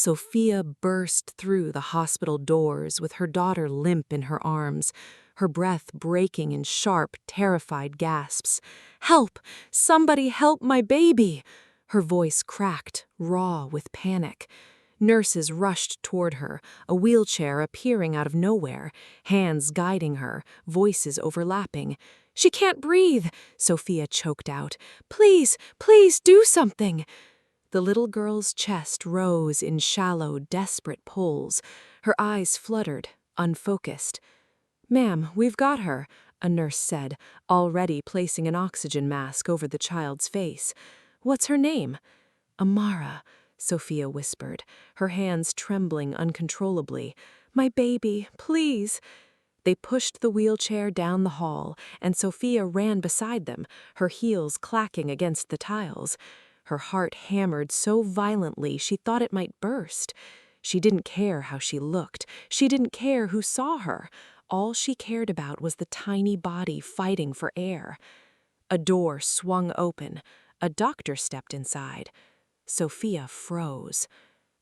Sophia burst through the hospital doors with her daughter limp in her arms, her breath breaking in sharp, terrified gasps. "Help! Somebody help my baby!" Her voice cracked, raw with panic. Nurses rushed toward her, a wheelchair appearing out of nowhere, hands guiding her, voices overlapping. "She can't breathe," Sophia choked out. "Please, please do something." The little girl's chest rose in shallow, desperate pulls. Her eyes fluttered, unfocused. "Ma'am, we've got her," a nurse said, already placing an oxygen mask over the child's face. "What's her name?" "Amara," Sophia whispered, her hands trembling uncontrollably. "My baby, please." They pushed the wheelchair down the hall, and Sophia ran beside them, her heels clacking against the tiles. Her heart hammered so violently she thought it might burst. She didn't care how she looked. She didn't care who saw her. All she cared about was the tiny body fighting for air. A door swung open. A doctor stepped inside. Sophia froze.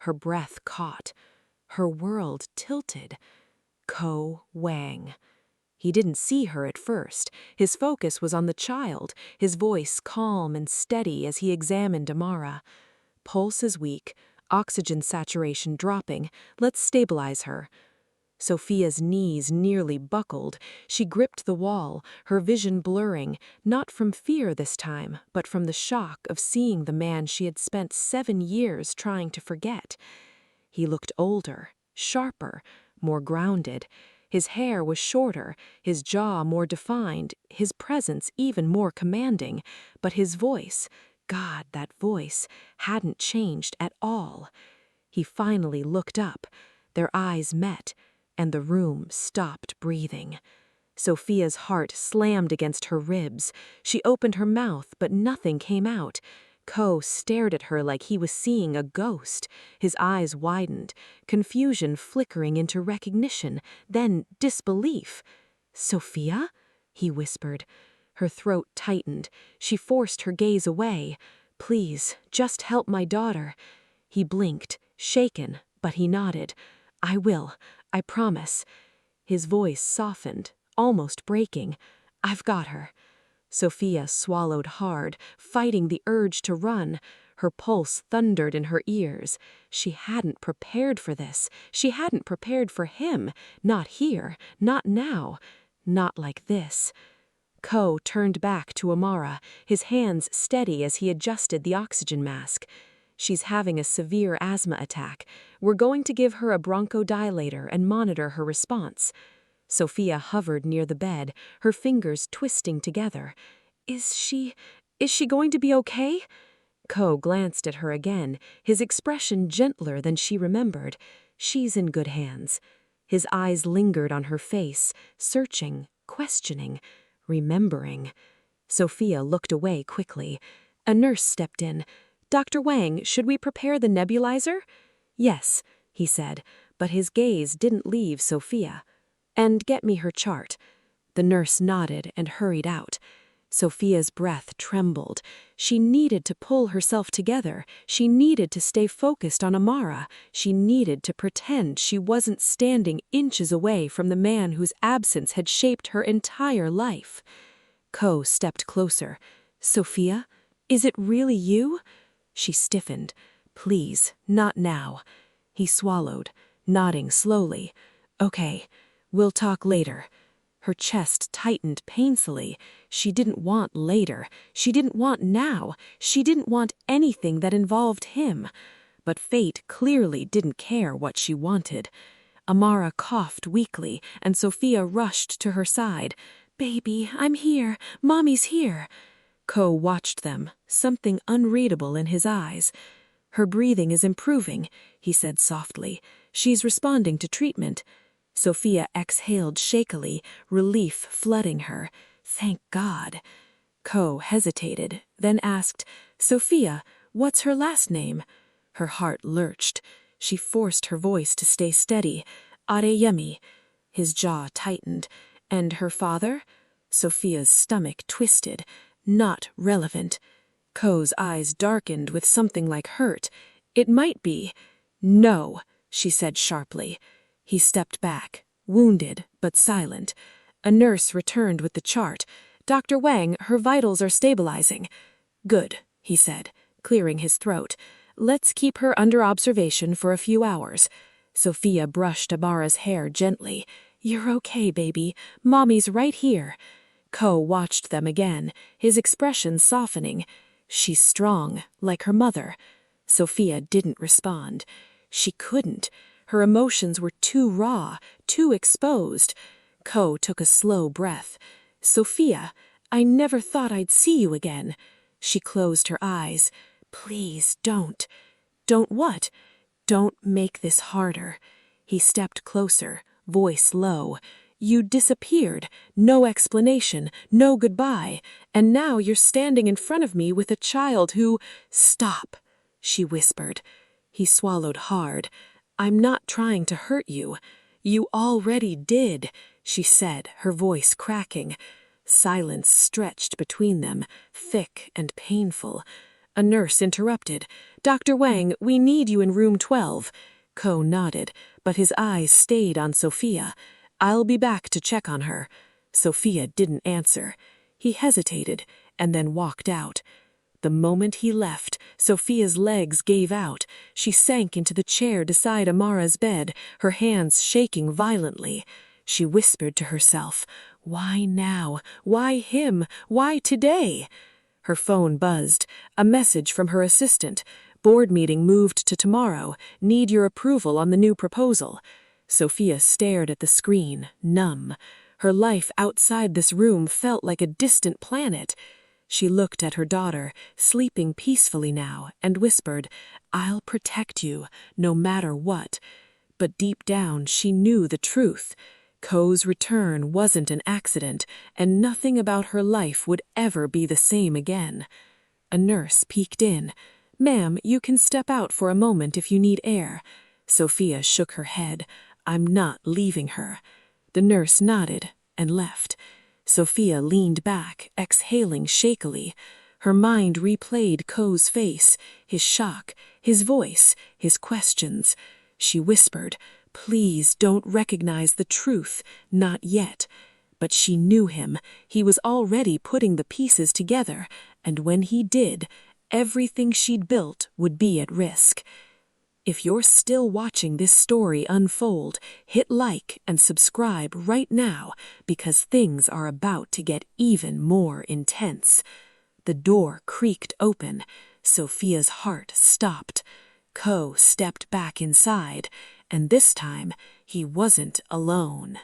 Her breath caught. Her world tilted. Wang. He didn't see her at first. His focus was on the child, his voice calm and steady as he examined Amara. "Pulse is weak, oxygen saturation dropping. Let's stabilize her." Sophia's knees nearly buckled. She gripped the wall, her vision blurring, not from fear this time, but from the shock of seeing the man she had spent 7 years trying to forget. He looked older, sharper, more grounded. His hair was shorter, his jaw more defined, his presence even more commanding, but his voice, God, that voice, hadn't changed at all. He finally looked up. Their eyes met, and the room stopped breathing. Sophia's heart slammed against her ribs. She opened her mouth, but nothing came out. Stared at her like he was seeing a ghost. His eyes widened, confusion flickering into recognition, then disbelief. "Sophia?" he whispered. Her throat tightened. She forced her gaze away. "Please, just help my daughter." He blinked, shaken, but he nodded. "I will. I promise." His voice softened, almost breaking. "I've got her." Sophia swallowed hard, fighting the urge to run. Her pulse thundered in her ears. She hadn't prepared for this. She hadn't prepared for him. Not here. Not now. Not like this. Turned back to Amara, his hands steady as he adjusted the oxygen mask. "She's having a severe asthma attack. We're going to give her a bronchodilator and monitor her response." Sophia hovered near the bed, her fingers twisting together. Is she going to be okay?" Glanced at her again, his expression gentler than she remembered. "She's in good hands." His eyes lingered on her face, searching, questioning, remembering. Sophia looked away quickly. A nurse stepped in. "Dr. Wang, should we prepare the nebulizer?" "Yes," he said, but his gaze didn't leave Sophia. "And get me her chart." The nurse nodded and hurried out. Sophia's breath trembled. She needed to pull herself together. She needed to stay focused on Amara. She needed to pretend she wasn't standing inches away from the man whose absence had shaped her entire life. Stepped closer. "Sophia? Is it really you?" She stiffened. "Please, not now." He swallowed, nodding slowly. "Okay. We'll talk later." Her chest tightened painfully. She didn't want later. She didn't want now. She didn't want anything that involved him. But fate clearly didn't care what she wanted. Amara coughed weakly, and Sophia rushed to her side. "Baby, I'm here. Mommy's here." Watched them, something unreadable in his eyes. "Her breathing is improving," he said softly. "She's responding to treatment." Sophia exhaled shakily, relief flooding her. Thank God. Hesitated, then asked, "Sophia, what's her last name?" Her heart lurched. She forced her voice to stay steady. "Adeyemi." His jaw tightened. "And her father?" Sophia's stomach twisted. Not relevant. Ko's eyes darkened with something like hurt. "It might be." No, she said sharply. He stepped back, wounded but silent. A nurse returned with the chart. Dr. Wang, her vitals are stabilizing. Good, he said, clearing his throat. Let's keep her under observation for a few hours. Sophia brushed Amara's hair gently. You're okay, baby. Mommy's right here. Ko watched them again, his expression softening. She's strong, like her mother. Sophia didn't respond. She couldn't. Her emotions were too raw, too exposed. Ko took a slow breath. Sophia, I never thought I'd see you again. She closed her eyes. Please, don't. Don't what? Don't make this harder. He stepped closer, voice low. You disappeared. No explanation, no goodbye. And now you're standing in front of me with a child who— Stop, she whispered. He swallowed hard. I'm not trying to hurt you. You already did, she said, her voice cracking. Silence stretched between them, thick and painful. A nurse interrupted. Dr. Wang, we need you in room 12. Ko nodded, but his eyes stayed on Sophia. I'll be back to check on her. Sophia didn't answer. He hesitated and then walked out. The moment he left, Sophia's legs gave out. She sank into the chair beside Amara's bed, her hands shaking violently. She whispered to herself, Why now? Why him? Why today? Her phone buzzed. A message from her assistant. Board meeting moved to tomorrow. Need your approval on the new proposal. Sophia stared at the screen, numb. Her life outside this room felt like a distant planet. She looked at her daughter, sleeping peacefully now, and whispered, I'll protect you, no matter what. But deep down she knew the truth. Ko's return wasn't an accident, and nothing about her life would ever be the same again. A nurse peeked in. Ma'am, you can step out for a moment if you need air. Sophia shook her head. I'm not leaving her. The nurse nodded and left. Sophia leaned back, exhaling shakily. Her mind replayed Ko's face, his shock, his voice, his questions. She whispered, Please don't recognize the truth, not yet. But she knew him. He was already putting the pieces together, and when he did, everything she'd built would be at risk. If you're still watching this story unfold, hit like and subscribe right now because things are about to get even more intense. The door creaked open. Sophia's heart stopped. Ko stepped back inside, and this time he wasn't alone.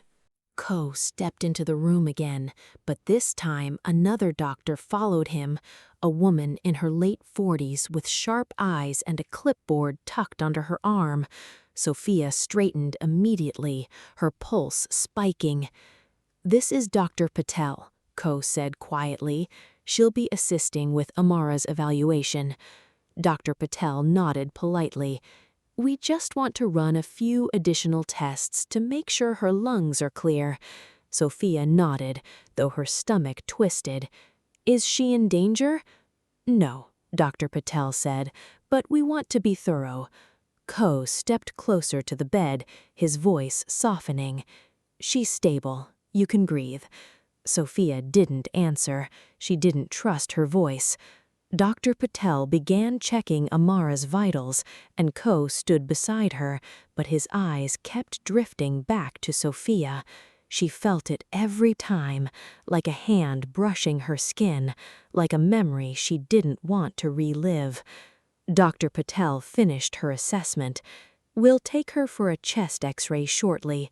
Ko stepped into the room again, but this time another doctor followed him, a woman in her late 40s with sharp eyes and a clipboard tucked under her arm. Sophia straightened immediately, her pulse spiking. This is Dr. Patel, Ko said quietly. She'll be assisting with Amara's evaluation. Dr. Patel nodded politely. We just want to run a few additional tests to make sure her lungs are clear. Sophia nodded, though her stomach twisted. Is she in danger? No, Dr. Patel said, but we want to be thorough. Ko stepped closer to the bed, his voice softening. She's stable. You can breathe. Sophia didn't answer. She didn't trust her voice. Dr. Patel began checking Amara's vitals, and Ko stood beside her, but his eyes kept drifting back to Sophia. She felt it every time, like a hand brushing her skin, like a memory she didn't want to relive. Dr. Patel finished her assessment. We'll take her for a chest x-ray shortly.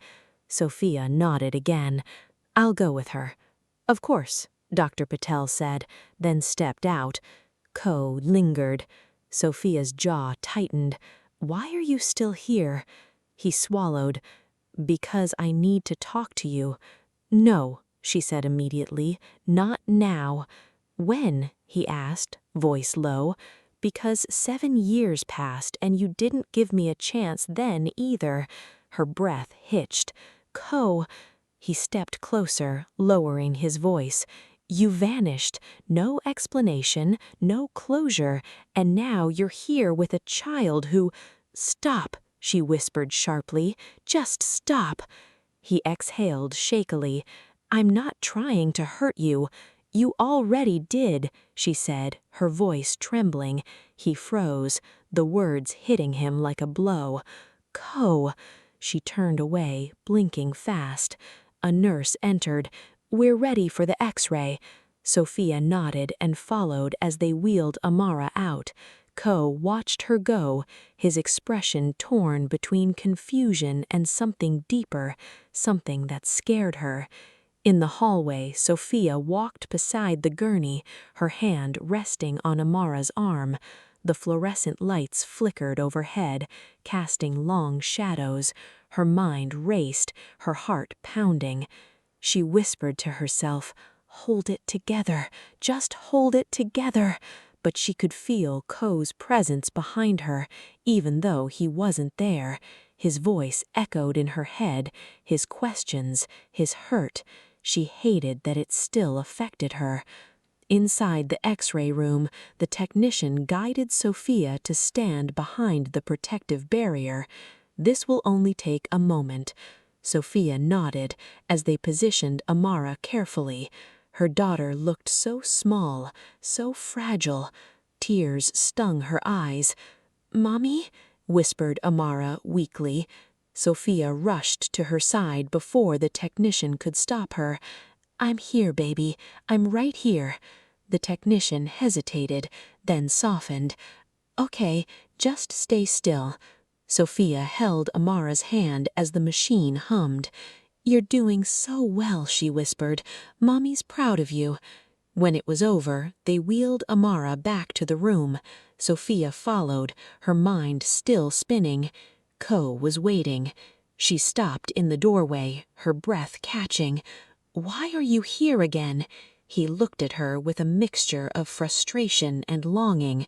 Sophia nodded again. I'll go with her. Of course, Dr. Patel said, then stepped out. Ko lingered. Sophia's jaw tightened. Why are you still here? He swallowed. Because I need to talk to you. No, she said immediately. Not now. When? He asked, voice low. Because 7 years passed and you didn't give me a chance then either. Her breath hitched. Ko. He stepped closer, lowering his voice. You vanished. No explanation, no closure, and now you're here with a child who— "Stop," she whispered sharply. "Just stop." He exhaled shakily. "I'm not trying to hurt you. You already did," she said, her voice trembling. He froze, the words hitting him like a blow. "Ko." She turned away, blinking fast. A nurse entered. "We're ready for the X-ray." Sophia nodded and followed as they wheeled Amara out. Ko watched her go, his expression torn between confusion and something deeper, something that scared her. In the hallway, Sophia walked beside the gurney, her hand resting on Amara's arm. The fluorescent lights flickered overhead, casting long shadows. Her mind raced, her heart pounding. She whispered to herself, "Hold it together, just hold it together." But she could feel Ko's presence behind her, even though he wasn't there. His voice echoed in her head, his questions, his hurt. She hated that it still affected her. Inside the X-ray room, the technician guided Sophia to stand behind the protective barrier. "This will only take a moment." Sophia nodded as they positioned Amara carefully. Her daughter looked so small, so fragile. Tears stung her eyes. "Mommy?" whispered Amara weakly. Sophia rushed to her side before the technician could stop her. "I'm here, baby. I'm right here." The technician hesitated, then softened. "Okay, just stay still." Sophia held Amara's hand as the machine hummed. "You're doing so well," she whispered. "Mommy's proud of you." When it was over, they wheeled Amara back to the room. Sophia followed, her mind still spinning. Ko was waiting. She stopped in the doorway, her breath catching. "Why are you here again?" He looked at her with a mixture of frustration and longing.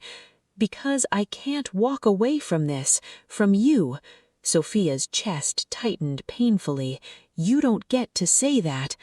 "Because I can't walk away from this, from you." Sophia's chest tightened painfully. "You don't get to say that."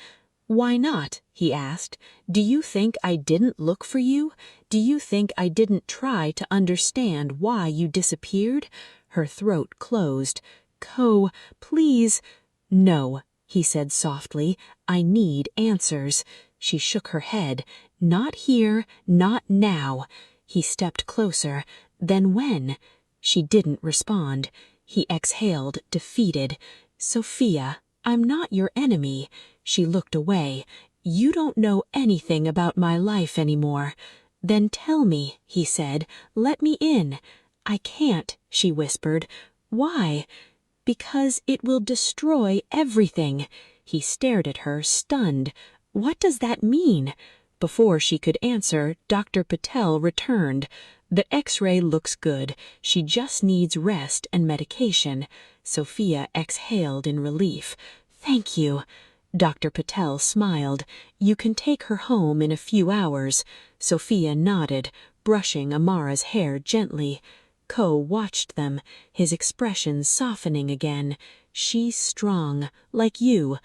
"Why not?" he asked. "Do you think I didn't look for you? Do you think I didn't try to understand why you disappeared?" Her throat closed. "Ko, please." "No," he said softly. "I need answers." She shook her head. "Not here, not now." He stepped closer. "Then when?" She didn't respond. He exhaled, defeated. "Sophia, I'm not your enemy." She looked away. "You don't know anything about my life anymore." "Then tell me," he said. "Let me in." "I can't," she whispered. "Why?" "Because it will destroy everything." He stared at her, stunned. "What does that mean?" Before she could answer, Dr. Patel returned. "The X-ray looks good. She just needs rest and medication." Sophia exhaled in relief. "Thank you." Dr. Patel smiled. "You can take her home in a few hours." Sophia nodded, brushing Amara's hair gently. Ko watched them, his expression softening again. "She's strong, like you."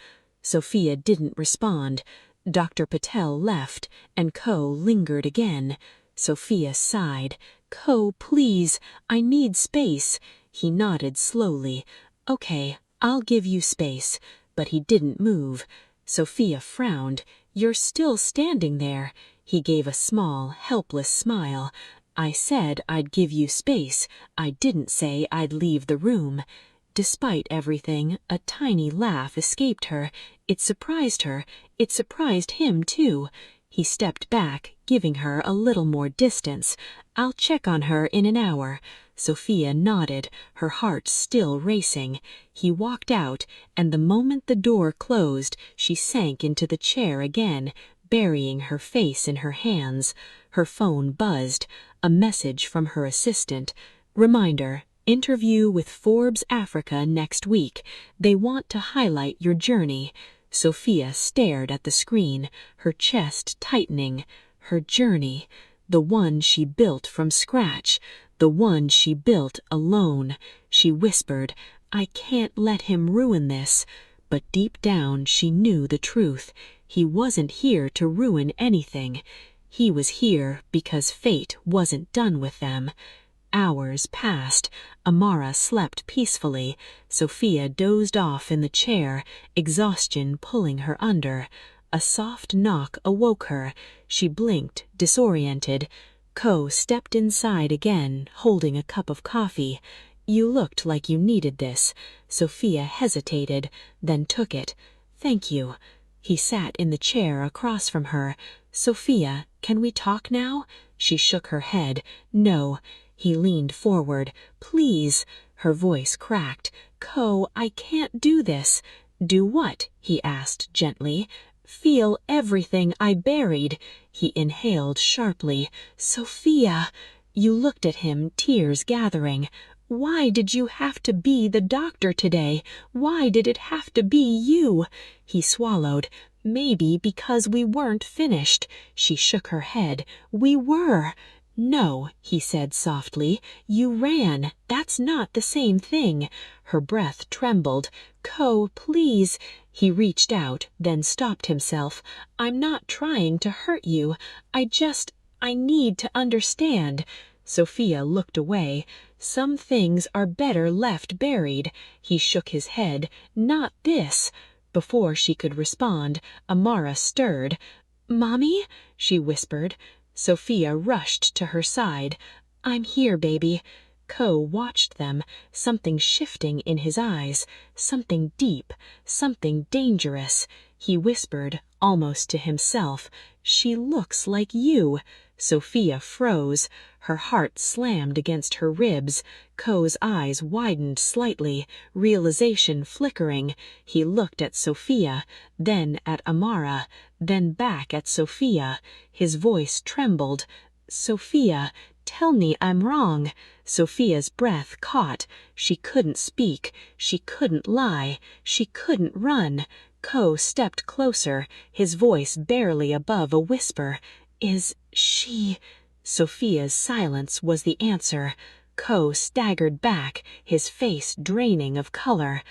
Sophia didn't respond. Dr. Patel left, and Ko lingered again. Sophia sighed. "Ko, please, I need space." He nodded slowly. "Okay, I'll give you space." But he didn't move. Sophia frowned. "You're still standing there." He gave a small, helpless smile. "I said I'd give you space. I didn't say I'd leave the room." Despite everything, a tiny laugh escaped her. It surprised her. It surprised him, too. He stepped back, giving her a little more distance. "I'll check on her in an hour." Sophia nodded, her heart still racing. He walked out, and the moment the door closed, she sank into the chair again, burying her face in her hands. Her phone buzzed. A message from her assistant. "Reminder, interview with Forbes Africa next week. They want to highlight your journey." Sophia stared at the screen, her chest tightening. Her journey. The one she built from scratch. The one she built alone. She whispered, "I can't let him ruin this." But deep down she knew the truth. He wasn't here to ruin anything. He was here because fate wasn't done with them. Hours passed. Amara slept peacefully. Sophia dozed off in the chair, exhaustion pulling her under. A soft knock awoke her. She blinked, disoriented. Ko stepped inside again, holding a cup of coffee. "You looked like you needed this." Sophia hesitated, then took it. "Thank you." He sat in the chair across from her. "Sophia, can we talk now?" She shook her head. "No." He leaned forward. "Please." Her voice cracked. "Ko, I can't do this." "Do what?" he asked gently. "Feel everything I buried." He inhaled sharply. "Sophia." You looked at him, tears gathering. "Why did you have to be the doctor today? Why did it have to be you?" He swallowed. "Maybe because we weren't finished." She shook her head. "We were." "No," he said softly. "You ran. That's not the same thing." Her breath trembled. "Ko, please." He reached out, then stopped himself. "I'm not trying to hurt you. I need to understand." Sophia looked away. "Some things are better left buried." He shook his head. "Not this." Before she could respond, Amara stirred. "Mommy?" she whispered. Sophia rushed to her side. "I'm here, baby." Ko watched them, something shifting in his eyes, something deep, something dangerous. He whispered, almost to himself, "She looks like you." Sophia froze. Her heart slammed against her ribs. Ko's eyes widened slightly, realization flickering. He looked at Sophia, then at Amara, then back at Sophia. His voice trembled. "Sophia, tell me I'm wrong." Sophia's breath caught. She couldn't speak. She couldn't lie. She couldn't run. Ko stepped closer, his voice barely above a whisper. "Is she?" Sophia's silence was the answer. Ko staggered back, his face draining of color.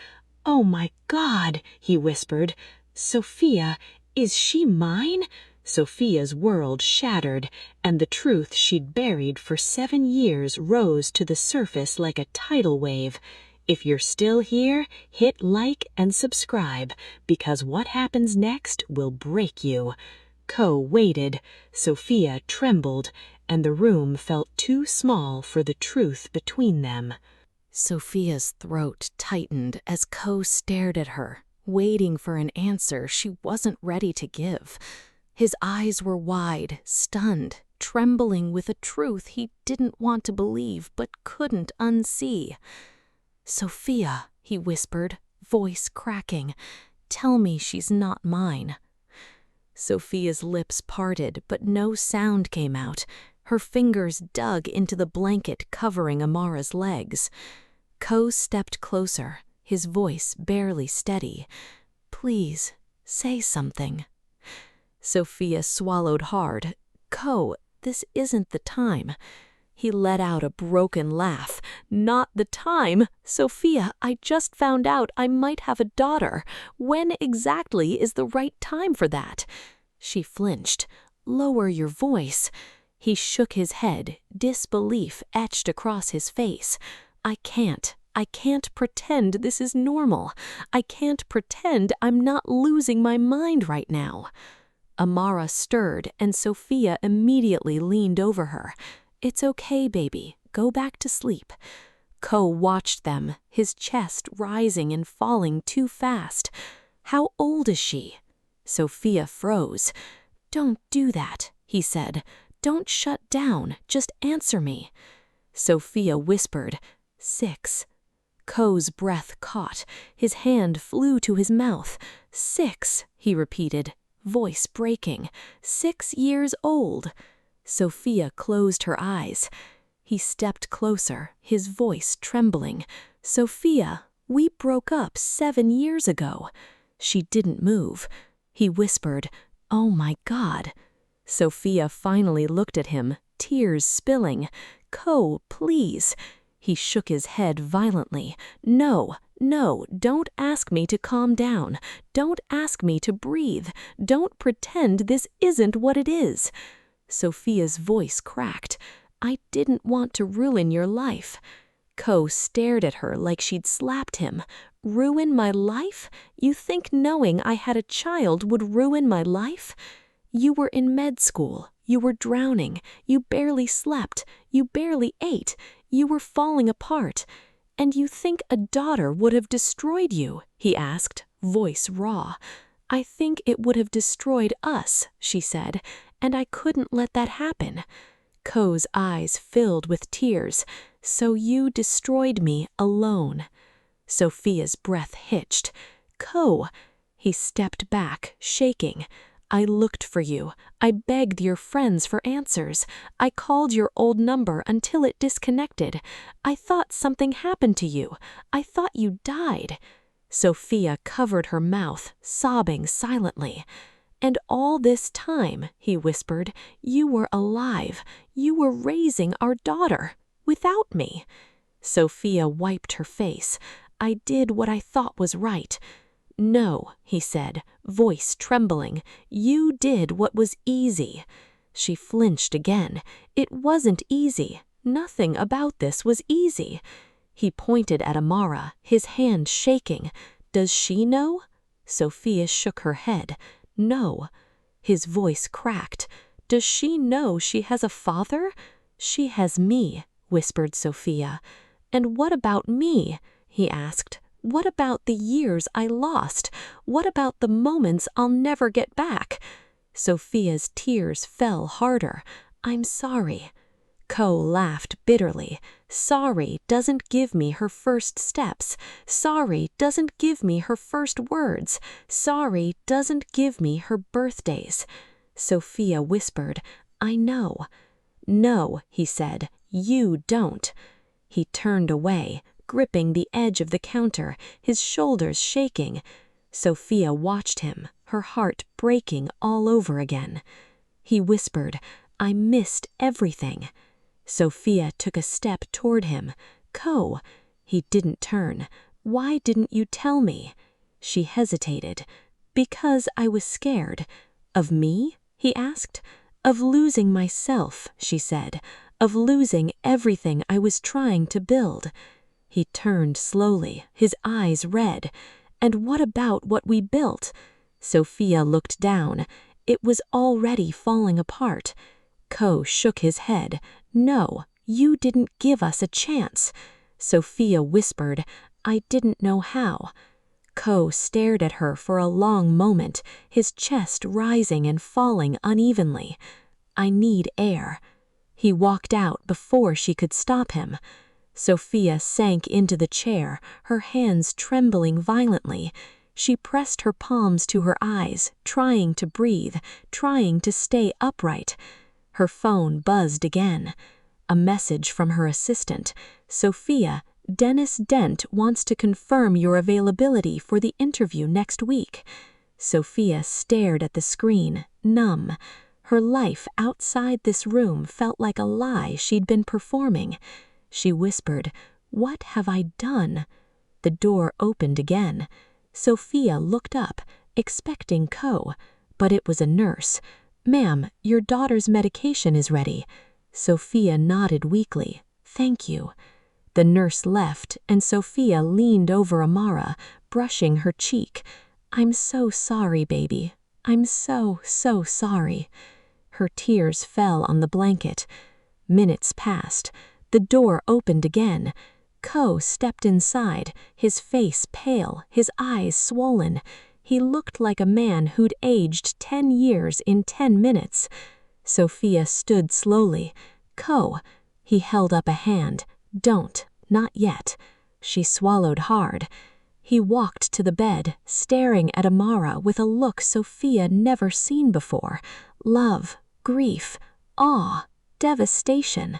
"Oh my God," he whispered. "Sophia, is she mine?" Sophia's world shattered, and the truth she'd buried for 7 years rose to the surface like a tidal wave. If you're still here, hit like and subscribe, because what happens next will break you. Ko waited. Sophia trembled, and the room felt too small for the truth between them. Sophia's throat tightened as Ko stared at her, waiting for an answer she wasn't ready to give. His eyes were wide, stunned, trembling with a truth he didn't want to believe but couldn't unsee. "Sophia," he whispered, voice cracking, "tell me she's not mine." Sophia's lips parted, but no sound came out. Her fingers dug into the blanket covering Amara's legs. Ko stepped closer, his voice barely steady. "Please, say something." Sophia swallowed hard. "Ko, this isn't the time." He let out a broken laugh. "Not the time? Sophia, I just found out I might have a daughter. When exactly is the right time for that?" She flinched. "Lower your voice." He shook his head, disbelief etched across his face. I can't pretend this is normal. I can't pretend I'm not losing my mind right now." Amara stirred, and Sophia immediately leaned over her. "It's okay, baby. Go back to sleep." Ko watched them, his chest rising and falling too fast. "How old is she?" Sophia froze. "Don't do that," he said. "Don't shut down. Just answer me." Sophia whispered, 6. Ko's breath caught. His hand flew to his mouth. 6, he repeated, voice breaking. 6 years old. Sophia closed her eyes. He stepped closer, his voice trembling. "Sophia, we broke up 7 years ago." She didn't move. He whispered, "Oh my God." Sophia finally looked at him, tears spilling. "Ko, please." He shook his head violently. "No, no, don't ask me to calm down. Don't ask me to breathe. Don't pretend this isn't what it is." Sophia's voice cracked. I didn't want to ruin your life." Ko stared at her like she'd slapped him. "Ruin my life? You think knowing I had a child would ruin my life? You were in med school. You were drowning. You barely slept. You barely ate. You were falling apart. And you think a daughter would have destroyed you?" he asked, voice raw. "I think it would have destroyed us," she said, "and I couldn't let that happen." Ko's eyes filled with tears. "So you destroyed me alone." Sophia's breath hitched. "Ko!" He stepped back, shaking. "I looked for you. I begged your friends for answers. I called your old number until it disconnected. I thought something happened to you. I thought you died." Sophia covered her mouth, sobbing silently. "And all this time," he whispered, "you were alive. You were raising our daughter. Without me." Sophia wiped her face. "I did what I thought was right." "No," he said, voice trembling. "You did what was easy." She flinched again. "It wasn't easy. Nothing about this was easy." He pointed at Amara, his hand shaking. "Does she know?" Sophia shook her head. "No." His voice cracked. "Does she know she has a father?" "She has me," whispered Sophia. "And what about me?" he asked. "What about the years I lost? What about the moments I'll never get back?" Sophia's tears fell harder. "I'm sorry." Ko laughed bitterly. "Sorry doesn't give me her first steps. Sorry doesn't give me her first words. Sorry doesn't give me her birthdays." Sophia whispered, "I know." "No," he said, "you don't." He turned away, gripping the edge of the counter, his shoulders shaking. Sophia watched him, her heart breaking all over again. He whispered, "I missed everything." Sophia took a step toward him. "Ko." He didn't turn. "Why didn't you tell me?" She hesitated. "Because I was scared." "Of me?" he asked. "Of losing myself," she said. "Of losing everything I was trying to build." He turned slowly, his eyes red. "And what about what we built?" Sophia looked down. It was already falling apart. Ko shook his head. "No, you didn't give us a chance." Sophia whispered, "I didn't know how." Ko stared at her for a long moment, his chest rising and falling unevenly. "I need air." He walked out before she could stop him. Sophia sank into the chair, her hands trembling violently. She pressed her palms to her eyes, trying to breathe, trying to stay upright. Her phone buzzed again. A message from her assistant. "Sophia, Dennis Dent wants to confirm your availability for the interview next week." Sophia stared at the screen, numb. Her life outside this room felt like a lie she'd been performing. She whispered, "What have I done?" The door opened again. Sophia looked up, expecting Ko, but it was a nurse. "Ma'am, your daughter's medication is ready." Sophia nodded weakly. "Thank you." The nurse left, and Sophia leaned over Amara, brushing her cheek. "I'm so sorry, baby. I'm so sorry." Her tears fell on the blanket. Minutes passed. The door opened again. Ko stepped inside, his face pale, his eyes swollen. He looked like a man who'd aged 10 years in 10 minutes. Sophia stood slowly. "Ko." He held up a hand. "Don't, not yet." She swallowed hard. He walked to the bed, staring at Amara with a look Sophia never seen before. Love, grief, awe, devastation.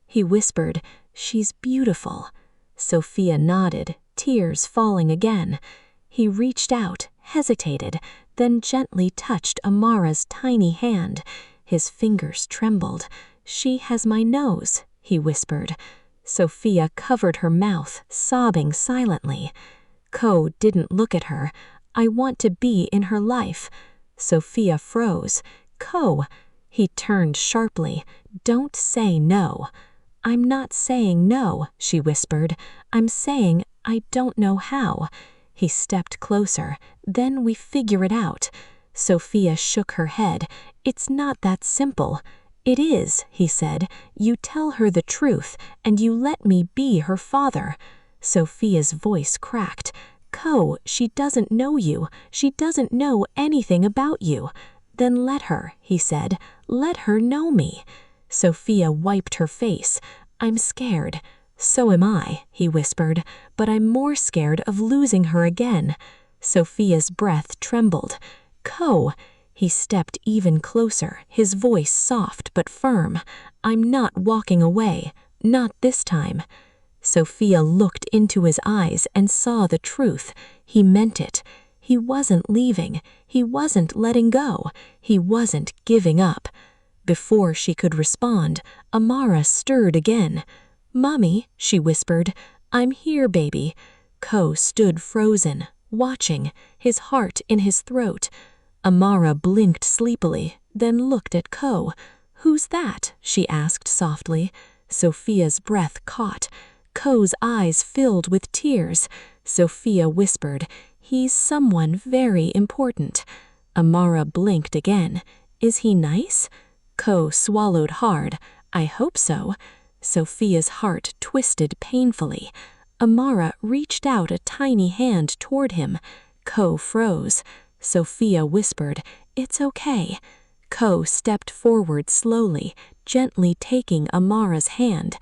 He whispered, "She's beautiful." Sophia nodded, tears falling again. He reached out, hesitated, then gently touched Amara's tiny hand. His fingers trembled. "She has my nose," he whispered. Sophia covered her mouth, sobbing silently. Ko didn't look at her. "I want to be in her life." Sophia froze. "Ko." He turned sharply. "Don't say no." "I'm not saying no," she whispered. "I'm saying I don't know how." He stepped closer. "Then we figure it out." Sophia shook her head. "It's not that simple." "It is," he said. "You tell her the truth, and you let me be her father." Sophia's voice cracked. She doesn't know you. She doesn't know anything about you." "Then let her," he said. "Let her know me." Sophia wiped her face. "I'm scared." "So am I," he whispered, "but I'm more scared of losing her again." Sophia's breath trembled. He stepped even closer, his voice soft but firm. "I'm not walking away. Not this time." Sophia looked into his eyes and saw the truth. He meant it. He wasn't leaving. He wasn't letting go. He wasn't giving up. Before she could respond, Amara stirred again. "Mommy," she whispered, "I'm here, baby." Stood frozen, watching, his heart in his throat. Amara blinked sleepily, then looked at "Who's that?" she asked softly. Sophia's breath caught. Ko's eyes filled with tears. Sophia whispered, "He's someone very important." Amara blinked again. "Is he nice?" Swallowed hard. "I hope so." Sophia's heart twisted painfully. Amara reached out a tiny hand toward him. Froze. Sophia whispered, "It's okay." Stepped forward slowly, gently taking Amara's hand.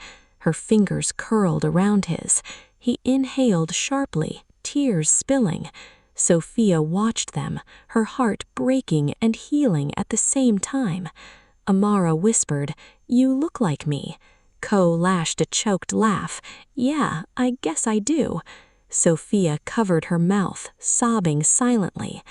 Her fingers curled around his. He inhaled sharply, tears spilling. Sophia watched them, her heart breaking and healing at the same time. Amara whispered, "You look like me." Lashed a choked laugh. "Yeah, I guess I do." Sophia covered her mouth, sobbing silently.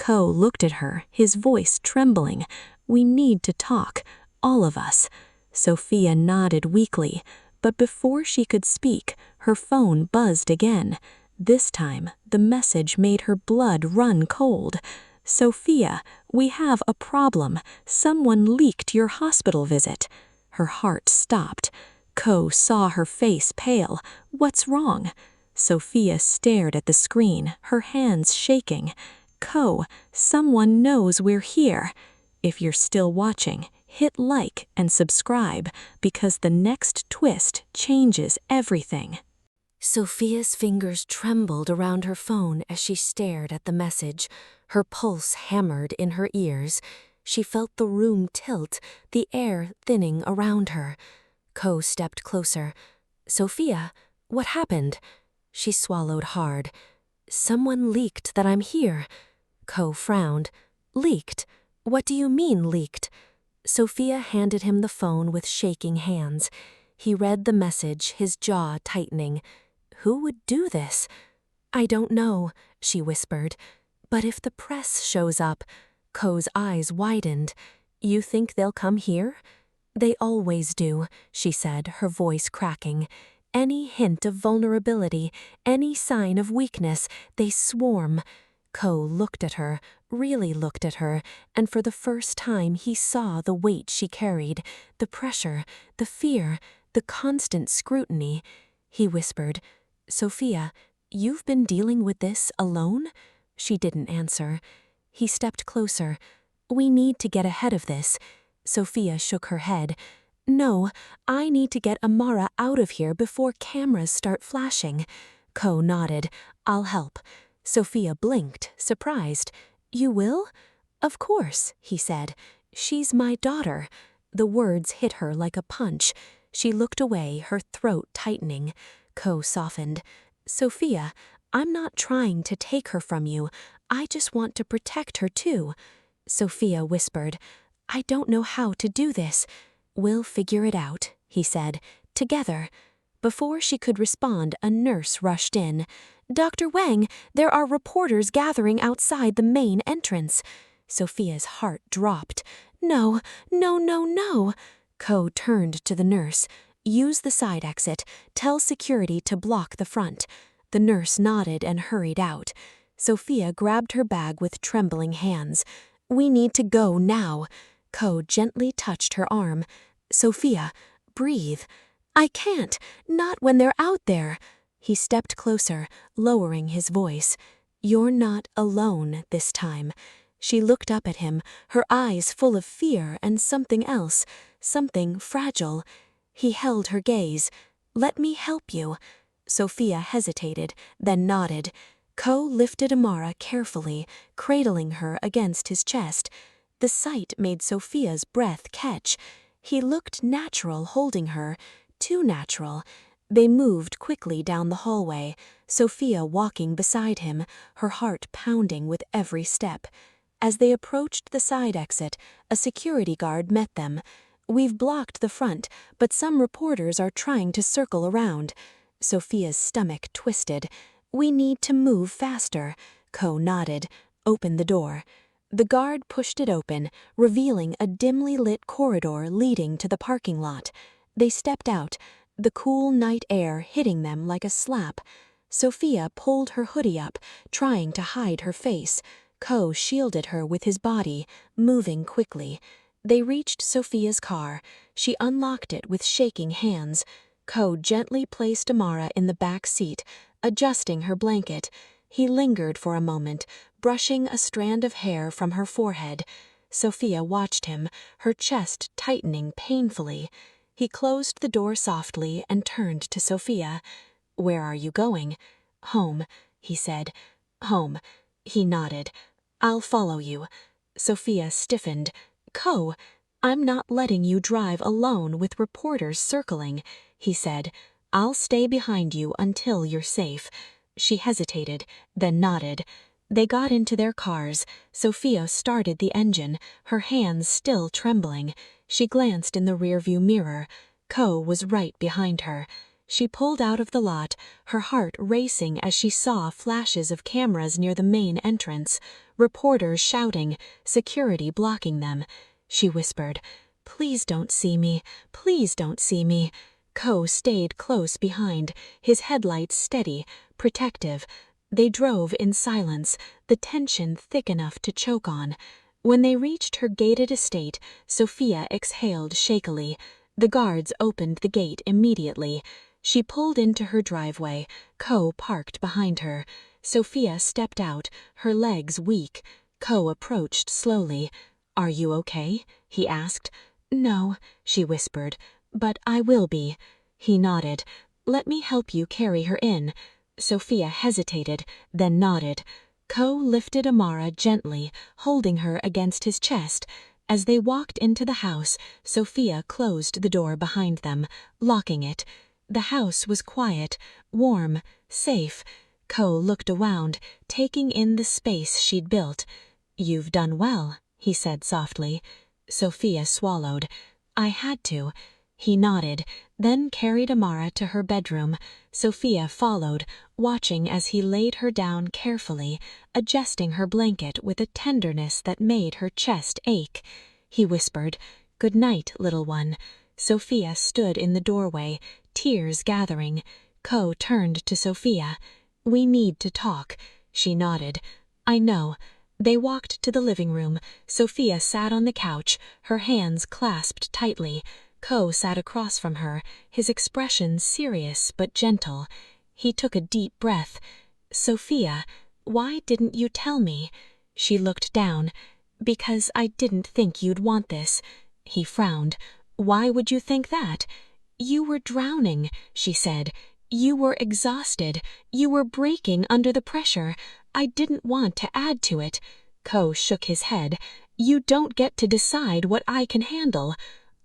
Looked at her, his voice trembling. "We need to talk, all of us." Sophia nodded weakly, but before she could speak, her phone buzzed again. This time, the message made her blood run cold. "Sophia, we have a problem. Someone leaked your hospital visit." Her heart stopped. Saw her face pale. "What's wrong?" Sophia stared at the screen, her hands shaking. Someone knows we're here. If you're still watching, hit like and subscribe, because the next twist changes everything. Sophia's fingers trembled around her phone as she stared at the message. Her pulse hammered in her ears. She felt the room tilt, the air thinning around her. Stepped closer. "Sophia, what happened?" She swallowed hard. "Someone leaked that I'm here." Frowned. "Leaked? What do you mean, leaked?" Sophia handed him the phone with shaking hands. He read the message, his jaw tightening. Who would do this? "I don't know," she whispered. "But if the press shows up..." Ko's eyes widened. "You think they'll come here?" "They always do," she said, her voice cracking. "Any hint of vulnerability, any sign of weakness, they swarm." Looked at her, really looked at her, and for the first time he saw the weight she carried, the pressure, the fear, the constant scrutiny. He whispered, "Sophia, you've been dealing with this alone?" She didn't answer. He stepped closer. "We need to get ahead of this." Sophia shook her head. "No, I need to get Amara out of here before cameras start flashing." Nodded. "I'll help." Sophia blinked, surprised. "You will?" "Of course," he said. "She's my daughter." The words hit her like a punch. She looked away, her throat tightening. Softened. "Sophia, I'm not trying to take her from you. I just want to protect her too." Sophia whispered, "I don't know how to do this." "We'll figure it out," he said. "Together." Before she could respond, a nurse rushed in. "Dr. Wang, there are reporters gathering outside the main entrance." Sophia's heart dropped. "No, no, no, no." Turned to the nurse. "Use the side exit. Tell security to block the front." The nurse nodded and hurried out. Sophia grabbed her bag with trembling hands. "We need to go now." Ko gently touched her arm. Sophia, breathe. I can't, not when they're out there. He stepped closer, lowering his voice. You're not alone this time. She looked up at him, her eyes full of fear and something else, something fragile. He held her gaze. Let me help you. Sophia hesitated, then nodded. Ko lifted Amara carefully, cradling her against his chest. The sight made Sophia's breath catch. He looked natural holding her, too natural. They moved quickly down the hallway, Sophia walking beside him, her heart pounding with every step. As they approached the side exit, a security guard met them. We've blocked the front, but some reporters are trying to circle around. Sophia's stomach twisted. We need to move faster. Ko nodded. Open the door. The guard pushed it open, revealing a dimly lit corridor leading to the parking lot. They stepped out, the cool night air hitting them like a slap. Sophia pulled her hoodie up, trying to hide her face. Ko shielded her with his body, moving quickly. They reached Sophia's car. She unlocked it with shaking hands. Ko gently placed Amara in the back seat, adjusting her blanket. He lingered for a moment, brushing a strand of hair from her forehead. Sophia watched him, her chest tightening painfully. He closed the door softly and turned to Sophia. Where are you going? Home, he said. Home. He nodded. I'll follow you. Sophia stiffened. Ko, I'm not letting you drive alone with reporters circling, he said. I'll stay behind you until you're safe. She hesitated, then nodded. They got into their cars. Sophia started the engine, her hands still trembling. She glanced in the rearview mirror. Ko was right behind her. She pulled out of the lot, her heart racing as she saw flashes of cameras near the main entrance, reporters shouting, security blocking them. She whispered, Please don't see me. Please don't see me. Ko stayed close behind, his headlights steady, protective. They drove in silence, the tension thick enough to choke on. When they reached her gated estate, Sophia exhaled shakily. The guards opened the gate immediately. She pulled into her driveway. Ko parked behind her. Sophia stepped out, her legs weak. Ko approached slowly. Are you okay? He asked. No, she whispered. But I will be. He nodded. Let me help you carry her in. Sophia hesitated, then nodded. Ko lifted Amara gently, holding her against his chest. As they walked into the house, Sophia closed the door behind them, locking it. The house was quiet, warm, safe. Ko looked around, taking in the space she'd built. You've done well, he said softly. Sophia swallowed. I had to. He nodded, then carried Amara to her bedroom. Sophia followed, watching as he laid her down carefully, adjusting her blanket with a tenderness that made her chest ache. He whispered, Good night, little one. Sophia stood in the doorway, tears gathering. Ko turned to Sophia. We need to talk. She nodded. I know. They walked to the living room. Sophia sat on the couch, her hands clasped tightly. Ko sat across from her, his expression serious but gentle. He took a deep breath. Sophia, why didn't you tell me? She looked down. Because I didn't think you'd want this. He frowned. Why would you think that? You were drowning, she said. You were exhausted. You were breaking under the pressure. I didn't want to add to it. Ko shook his head. You don't get to decide what I can handle.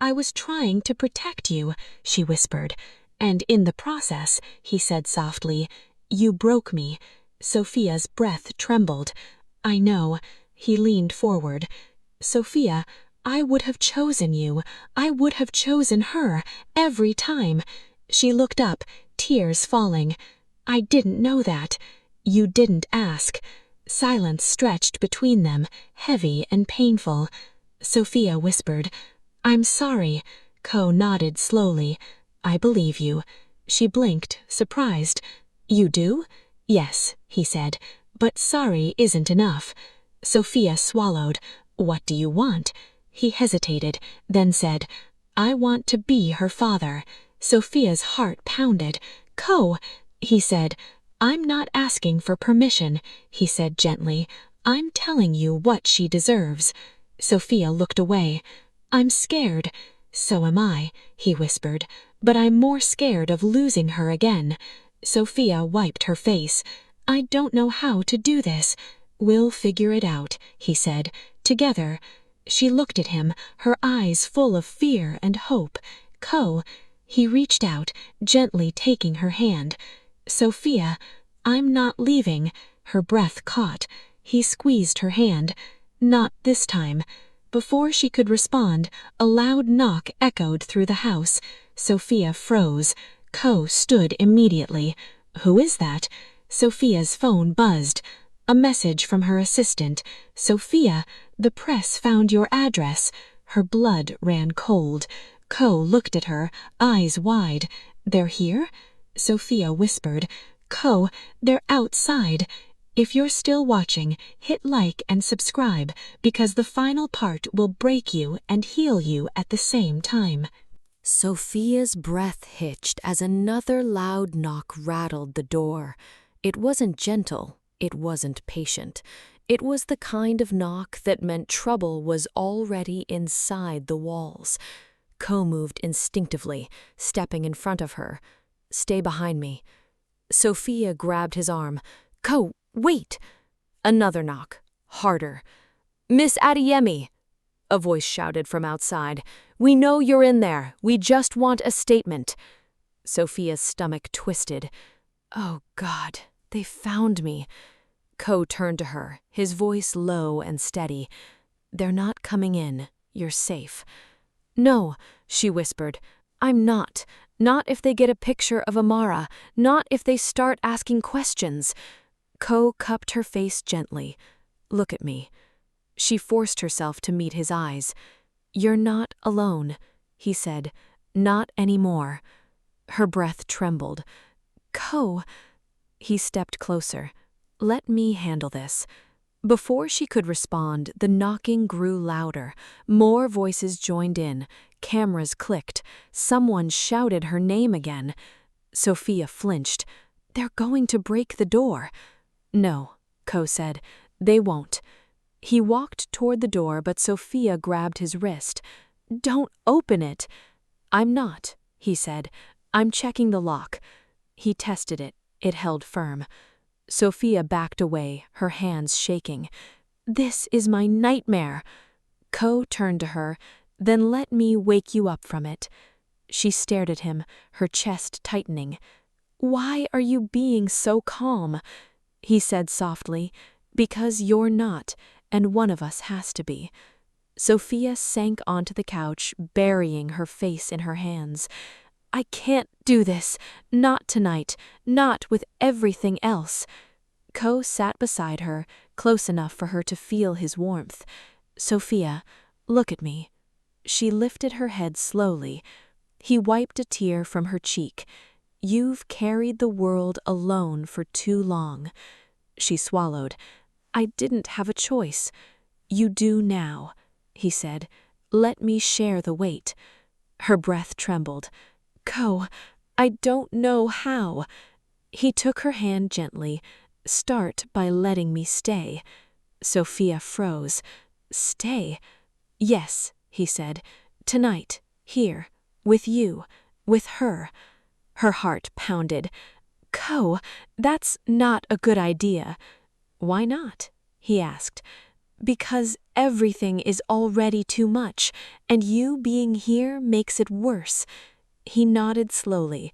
I was trying to protect you, she whispered. And in the process, he said softly, you broke me. Sophia's breath trembled. I know. He leaned forward. Sophia, I would have chosen you. I would have chosen her, every time. She looked up, tears falling. I didn't know that. You didn't ask. Silence stretched between them, heavy and painful. Sophia whispered, I'm sorry. Ko nodded slowly. I believe you. She blinked, surprised. You do? Yes, he said. But sorry isn't enough. Sophia swallowed. What do you want? He hesitated, then said, "I want to be her father." Sophia's heart pounded. "Ko," he said. "I'm not asking for permission," he said gently. "I'm telling you what she deserves." Sophia looked away. "I'm scared." "So am I," he whispered. "But I'm more scared of losing her again." Sophia wiped her face. "I don't know how to do this." "We'll figure it out," he said. "Together." She looked at him, her eyes full of fear and hope. "Ko." He reached out, gently taking her hand. "Sophia, I'm not leaving." Her breath caught. He squeezed her hand. "Not this time." Before she could respond, a loud knock echoed through the house. Sophia froze. Ko stood immediately. "Who is that?" Sophia's phone buzzed. A message from her assistant. "Sophia, the press found your address." Her blood ran cold. Ko looked at her, eyes wide. "They're here?" Sophia whispered. "Ko, they're outside." If you're still watching, hit like and subscribe, because the final part will break you and heal you at the same time. Sophia's breath hitched as another loud knock rattled the door. It wasn't gentle, it wasn't patient. It was the kind of knock that meant trouble was already inside the walls. Ko moved instinctively, stepping in front of her. "Stay behind me." Sophia grabbed his arm. "Ko, wait!" Another knock, harder. "Miss Adeyemi," a voice shouted from outside. "We know you're in there. We just want a statement." Sophia's stomach twisted. "Oh, God, they found me." Ko turned to her, his voice low and steady. "They're not coming in. You're safe." "No," she whispered. "I'm not. Not if they get a picture of Amara. Not if they start asking questions." Ko cupped her face gently. "Look at me." She forced herself to meet his eyes. "You're not alone," he said. "Not anymore." Her breath trembled. "Ko." He stepped closer. "Let me handle this." Before she could respond, the knocking grew louder. More voices joined in. Cameras clicked. Someone shouted her name again. Sophia flinched. "They're going to break the door." "No," Ko said. "They won't." He walked toward the door, but Sophia grabbed his wrist. "Don't open it." "I'm not," he said. "I'm checking the lock." He tested it. It held firm. Sophia backed away, her hands shaking. "This is my nightmare." Ko turned to her. "Then let me wake you up from it." She stared at him, her chest tightening. "Why are you being so calm?" He said softly, "Because you're not, and one of us has to be." Sophia sank onto the couch, burying her face in her hands. "I can't do this. Not tonight. Not with everything else." Ko sat beside her, close enough for her to feel his warmth. "Sophia, look at me." She lifted her head slowly. He wiped a tear from her cheek. "You've carried the world alone for too long." She swallowed. "I didn't have a choice." "You do now," he said. "Let me share the weight." Her breath trembled. "Ko, I don't know how." He took her hand gently. "Start by letting me stay." Sophia froze. "Stay?" "Yes," he said. "Tonight, here, with you, with her." Her heart pounded. "Ko, that's not a good idea." "Why not?" he asked. "Because everything is already too much, and you being here makes it worse." He nodded slowly.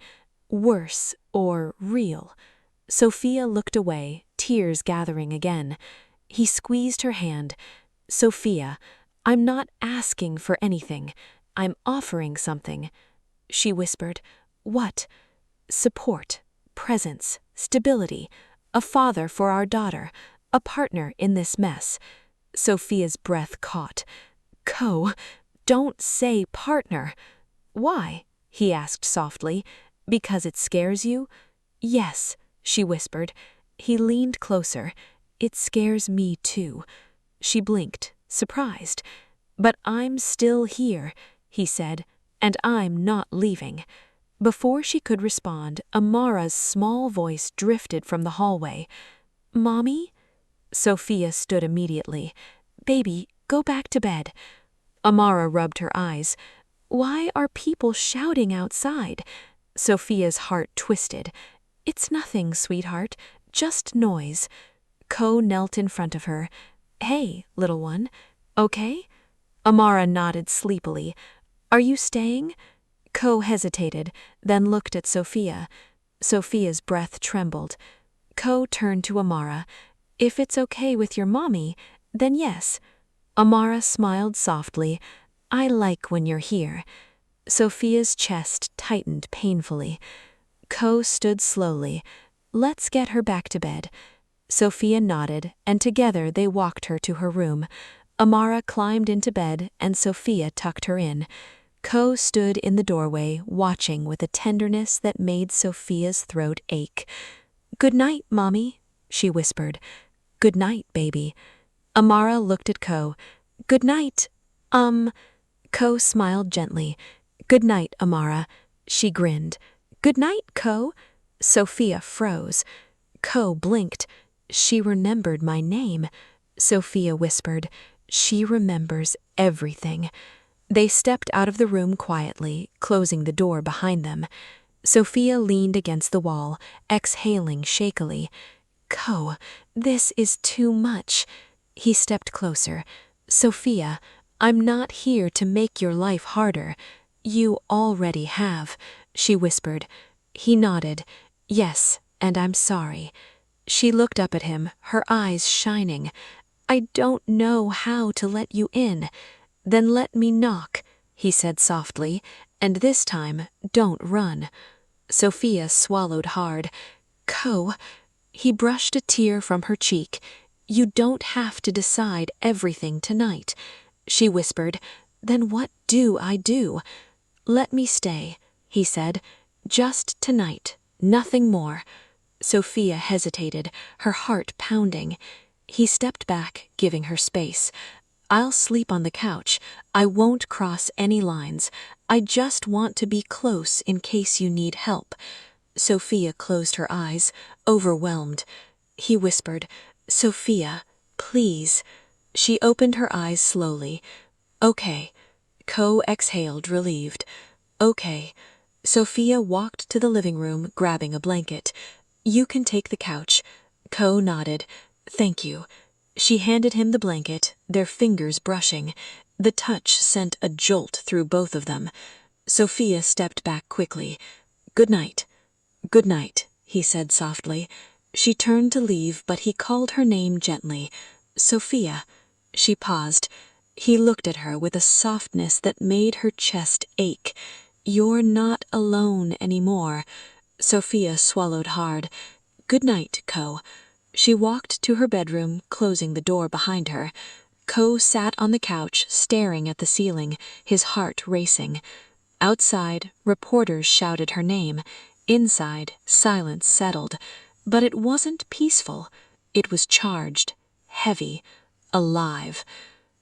"Worse or real?" Sophia looked away, tears gathering again. He squeezed her hand. "Sophia, I'm not asking for anything. I'm offering something." She whispered, "What?" "Support, presence, stability, a father for our daughter, a partner in this mess." Sophia's breath caught. "Ko, don't say partner." "Why?" he asked softly. "Because it scares you?" "Yes," she whispered. He leaned closer. "It scares me too." She blinked, surprised. "But I'm still here," he said, "and I'm not leaving." Before she could respond, Amara's small voice drifted from the hallway. "Mommy?" Sophia stood immediately. "Baby, go back to bed." Amara rubbed her eyes. "Why are people shouting outside?" Sophia's heart twisted. "It's nothing, sweetheart, just noise." Ko knelt in front of her. "Hey, little one, okay?" Amara nodded sleepily. "Are you staying?" Ko hesitated, then looked at Sophia. Sophia's breath trembled. Ko turned to Amara. "If it's okay with your mommy, then yes." Amara smiled softly. "I like when you're here." Sophia's chest tightened painfully. Ko stood slowly. "Let's get her back to bed." Sophia nodded, and together they walked her to her room. Amara climbed into bed, and Sophia tucked her in. Ko stood in the doorway, watching with a tenderness that made Sophia's throat ache. "Good night, Mommy," she whispered. "Good night, baby." Amara looked at Ko. "Good night, Ko smiled gently. "Good night, Amara." She grinned. "Good night, Ko." Sophia froze. Ko blinked. "She remembered my name." Sophia whispered. "She remembers everything." They stepped out of the room quietly, closing the door behind them. Sophia leaned against the wall, exhaling shakily. "Ko, this is too much." He stepped closer. "Sophia, I'm not here to make your life harder. You already have," she whispered. He nodded. "Yes, and I'm sorry." She looked up at him, her eyes shining. "I don't know how to let you in." "Then let me knock," he said softly, "and this time, don't run." Sophia swallowed hard. "Ko," he brushed a tear from her cheek. "You don't have to decide everything tonight." She whispered, "Then what do I do?" "Let me stay," he said. "Just tonight, nothing more." Sophia hesitated, her heart pounding. He stepped back, giving her space. "I'll sleep on the couch. I won't cross any lines. I just want to be close in case you need help." Sophia closed her eyes, overwhelmed. He whispered, "Sophia, please." She opened her eyes slowly. "Okay." Ko exhaled, relieved. "Okay." Sophia walked to the living room, grabbing a blanket. "You can take the couch." Ko nodded. "Thank you." She handed him the blanket, their fingers brushing. The touch sent a jolt through both of them. Sophia stepped back quickly. "Good night." "Good night," he said softly. She turned to leave, but he called her name gently. "Sophia." She paused. He looked at her with a softness that made her chest ache. "You're not alone anymore." Sophia swallowed hard. "Good night, Ko." She walked to her bedroom, closing the door behind her. Ko sat on the couch, staring at the ceiling, his heart racing. Outside, reporters shouted her name. Inside, silence settled. But it wasn't peaceful. It was charged, heavy, alive.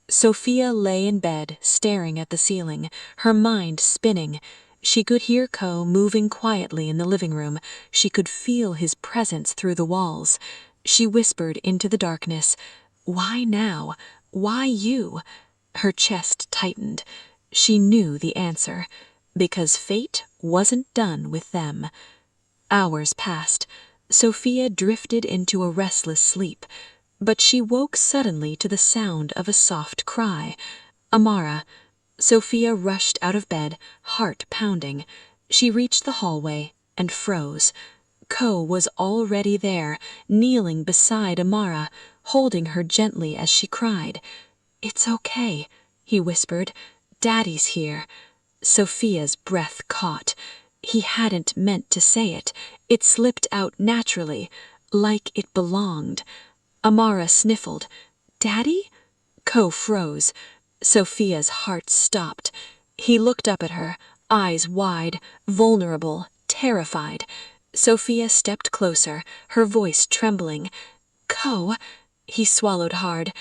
Sophia lay in bed, staring at the ceiling, her mind spinning. She could hear Ko moving quietly in the living room. She could feel his presence through the walls. She whispered into the darkness, "Why now? Why you?" Her chest tightened. She knew the answer. Because fate wasn't done with them. Hours passed. Sophia drifted into a restless sleep. But she woke suddenly to the sound of a soft cry. Amara. Sophia rushed out of bed, heart pounding. She reached the hallway and froze. Ko was already there, kneeling beside Amara, holding her gently as she cried. "It's okay," he whispered. "Daddy's here." Sophia's breath caught. He hadn't meant to say it. It slipped out naturally, like it belonged. Amara sniffled. "Daddy?" Ko froze. Sophia's heart stopped. He looked up at her, eyes wide, vulnerable, terrified. Sophia stepped closer, her voice trembling. "Ko," he swallowed hard.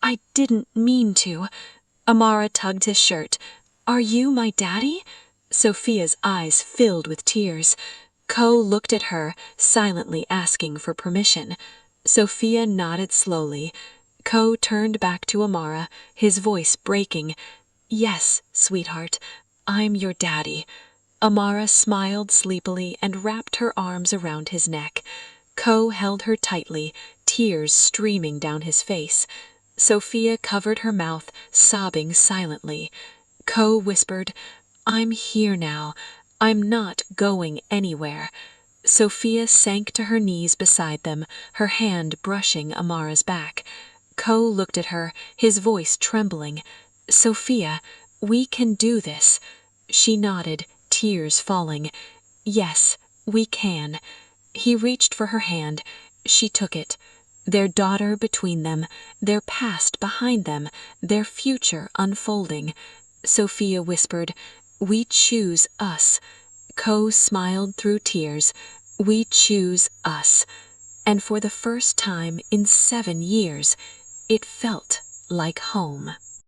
"I didn't mean to." Amara tugged his shirt. Are you my daddy? Sophia's eyes filled with tears. Ko looked at her, silently asking for permission. Sophia nodded slowly. Ko turned back to Amara, his voice breaking. Yes, sweetheart, I'm your daddy. Amara smiled sleepily and wrapped her arms around his neck. Ko held her tightly, tears streaming down his face. Sophia covered her mouth, sobbing silently. Ko whispered, I'm here now. I'm not going anywhere. Sophia sank to her knees beside them, her hand brushing Amara's back. Ko looked at her, his voice trembling. Sophia, we can do this. She nodded, tears falling. Yes, we can. He reached for her hand. She took it. Their daughter between them, their past behind them, their future unfolding. Sophia whispered, We choose us. Ko smiled through tears. We choose us. And for the first time in 7 years, it felt like home.